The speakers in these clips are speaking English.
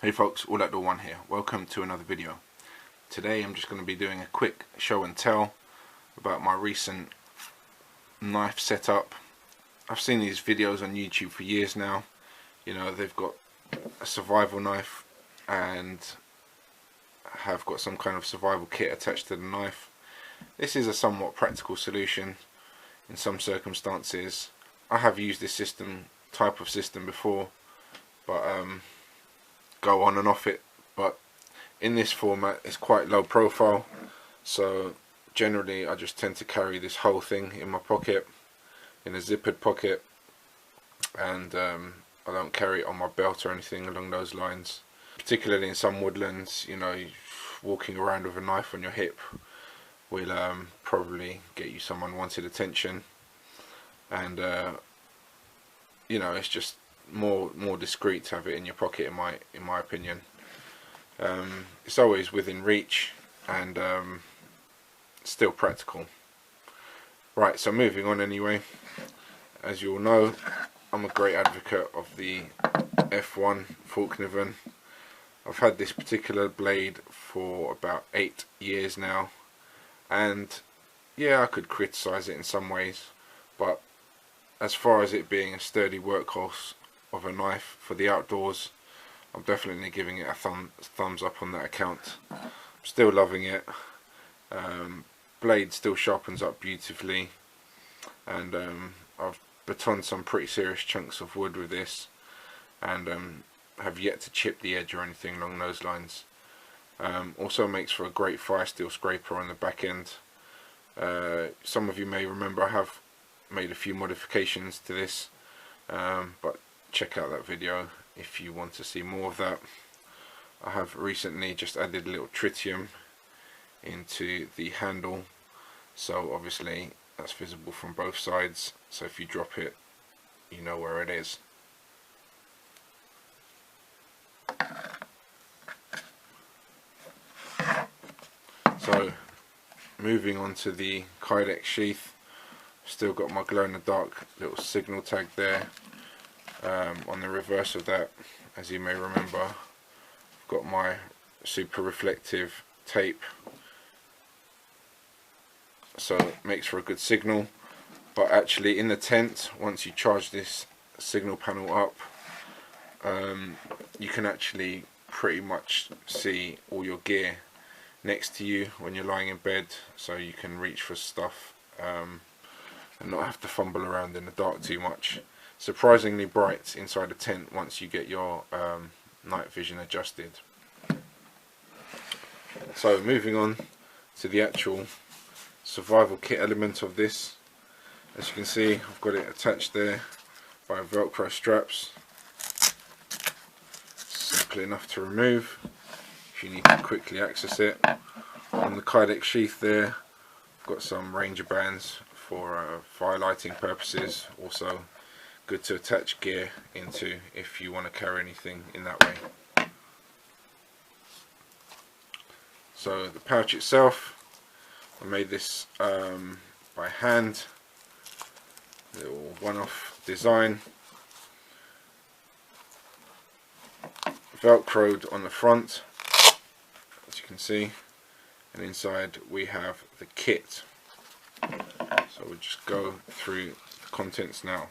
Hey folks, All Outdoor One here. Welcome to another video. Today I'm just going to be doing a quick show and tell about my recent knife setup. I've seen these videos on YouTube for years now. You know, they've got a survival knife and have got some kind of survival kit attached to the knife. This is a somewhat practical solution in some circumstances. I have used this type of system before, but go on and off it, but in this format it's quite low profile, so generally I just tend to carry this whole thing in my pocket, in a zippered pocket, and I don't carry it on my belt or anything along those lines. Particularly in some woodlands, you know, walking around with a knife on your hip will probably get you some unwanted attention, and you know, it's just more discreet to have it in your pocket, in my opinion. It's always within reach and still practical. Right, so moving on anyway. As you all know, I'm a great advocate of the F1 Fallkniven. I've had this particular blade for about 8 years now, and yeah, I could criticize it in some ways, but as far as it being a sturdy workhorse of a knife for the outdoors, I'm definitely giving it a thumbs up on that account. I'm still loving it. Blade still sharpens up beautifully, and I've batoned some pretty serious chunks of wood with this, and have yet to chip the edge or anything along those lines. Also makes for a great fire steel scraper on the back end. Some of you may remember I have made a few modifications to this, but check out that video if you want to see more of that. I have recently just added a little tritium into the handle, so obviously that's visible from both sides, so if you drop it, you know where it is. So moving on to the Kydex sheath, still got my glow in the dark little signal tag there. On the reverse of that, as you may remember, I've got my super reflective tape, so it makes for a good signal. But actually in the tent, once you charge this signal panel up, you can actually pretty much see all your gear next to you when you're lying in bed, so you can reach for stuff and not have to fumble around in the dark too much. Surprisingly bright inside a tent once you get your night vision adjusted. So moving on to the actual survival kit element of this. As you can see, I've got it attached there by Velcro straps. Simple enough to remove if you need to quickly access it. On the Kydex sheath there, I've got some ranger bands for fire lighting purposes. Also good to attach gear into if you want to carry anything in that way. So the pouch itself, I made this by hand, little one-off design, velcroed on the front, as you can see, and inside we have the kit. So we'll just go through the contents now.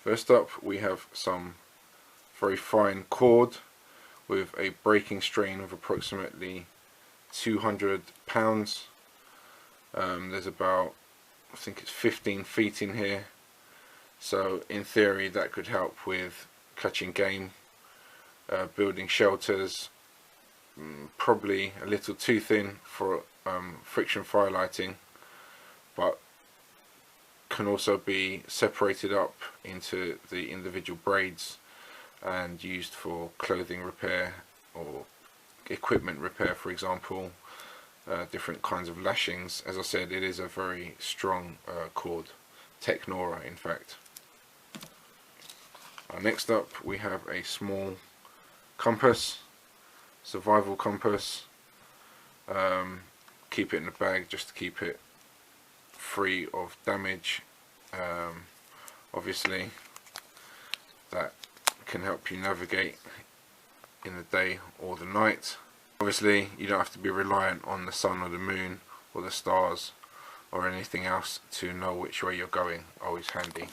First up, we have some very fine cord with a breaking strain of approximately 200 pounds. There's about, I think it's 15 feet in here, so in theory that could help with catching game, building shelters. Probably a little too thin for friction fire lighting, but can also be separated up into the individual braids and used for clothing repair or equipment repair, for example, different kinds of lashings. As I said, it is a very strong cord, Technora in fact. Next up we have a small compass, survival compass. Keep it in the bag just to keep it free of damage. Obviously that can help you navigate in the day or the night. Obviously you don't have to be reliant on the sun or the moon or the stars or anything else to know which way you're going. Always handy.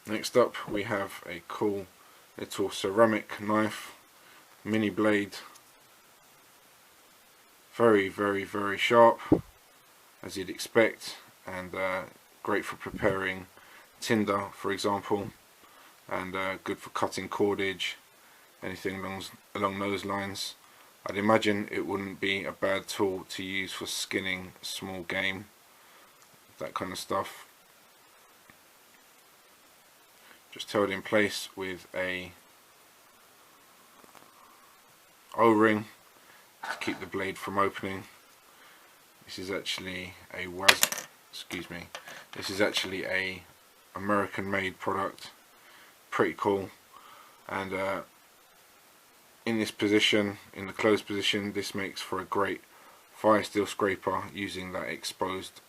Next up we have a cool little ceramic knife, mini blade, very sharp as you'd expect, and great for preparing tinder for example, and good for cutting cordage, anything along those lines. I'd imagine it wouldn't be a bad tool to use for skinning small game, that kind of stuff. Just held in place with a O-ring to keep the blade from opening. This is actually a This is actually a American made product. Pretty cool. And in this position, in the closed position, this makes for a great fire steel scraper using that exposed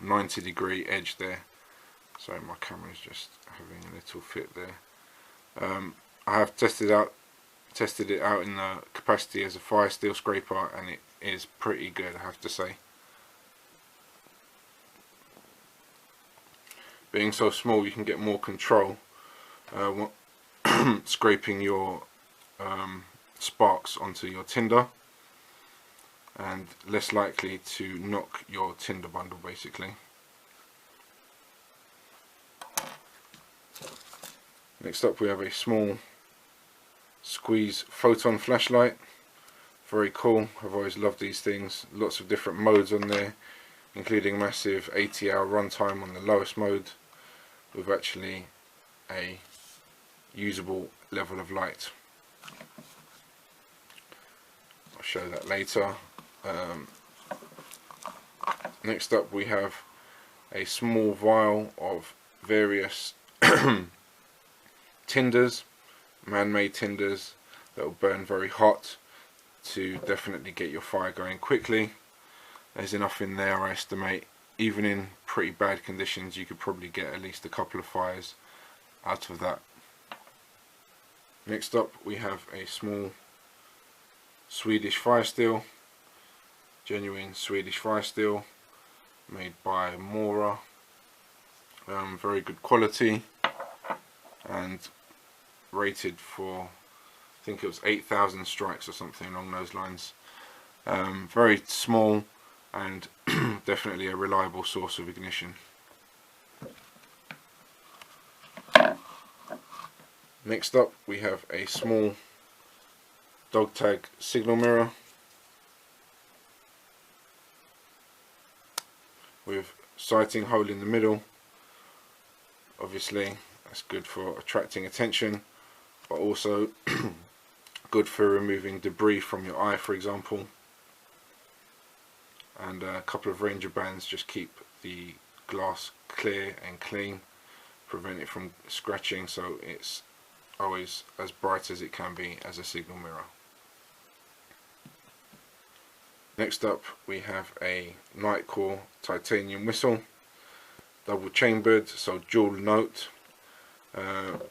90-degree edge there. Sorry, my camera's just having a little fit there. I have tested it out in the capacity as a fire steel scraper, and it is pretty good, I have to say. Being so small, you can get more control scraping your sparks onto your tinder, and less likely to knock your tinder bundle basically. Next up we have a small squeeze photon flashlight. Very cool. I've always loved these things. Lots of different modes on there, including massive 80-hour runtime on the lowest mode, with actually a usable level of light. I'll show that later. Next up we have a small vial of various tinders, man-made tinders that will burn very hot to definitely get your fire going quickly. There's enough in there, I estimate. Even in pretty bad conditions you could probably get at least a couple of fires out of that. Next up we have a small Swedish fire steel, genuine Swedish fire steel, made by Mora. Very good quality and rated for, I think it was 8,000 strikes or something along those lines. Very small and definitely a reliable source of ignition. Next up we have a small dog tag signal mirror with sighting hole in the middle. Obviously that's good for attracting attention, but also good for removing debris from your eye, for example. And a couple of ranger bands just keep the glass clear and clean, prevent it from scratching, so it's always as bright as it can be as a signal mirror. Next up we have a Nightcore titanium whistle, double chambered, so dual note,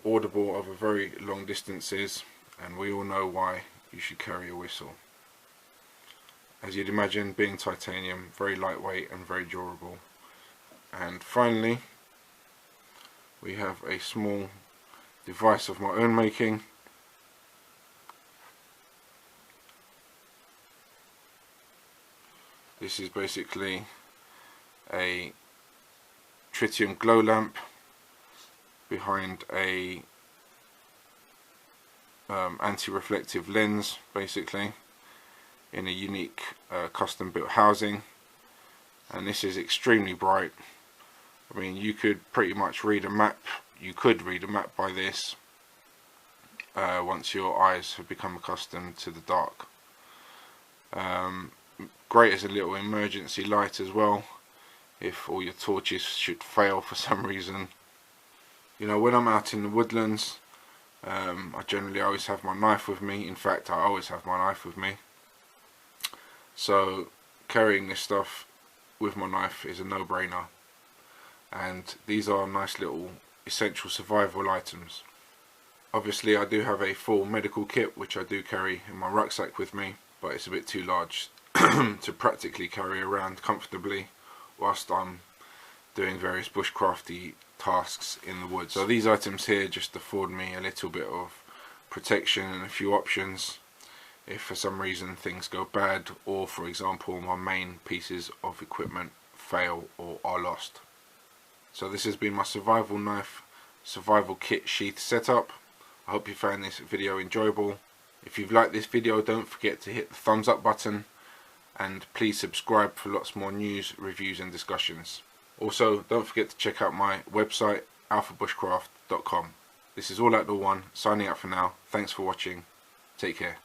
audible over very long distances, and we all know why you should carry a whistle. As you'd imagine, being titanium, very lightweight and very durable. And finally we have a small device of my own making. This is basically a tritium glow lamp behind a anti-reflective lens, basically in a unique custom built housing, and this is extremely bright. I mean, you could pretty much read a map, by this once your eyes have become accustomed to the dark. Great as a little emergency light as well, if all your torches should fail for some reason. You know, when I'm out in the woodlands, I generally always have my knife with me. In fact, I always have my knife with me. So carrying this stuff with my knife is a no-brainer, and these are nice little essential survival items. Obviously I do have a full medical kit which I do carry in my rucksack with me, but it's a bit too large to practically carry around comfortably whilst I'm doing various bushcrafty tasks in the woods. So these items here just afford me a little bit of protection and a few options if for some reason things go bad, or for example my main pieces of equipment fail or are lost. So this has been my survival knife, survival kit sheath setup. I hope you found this video enjoyable. If you've liked this video, don't forget to hit the thumbs up button, and please subscribe for lots more news, reviews and discussions. Also, don't forget to check out my website, alphabushcraft.com. This is All Outdoor One, signing out for now. Thanks for watching. Take care.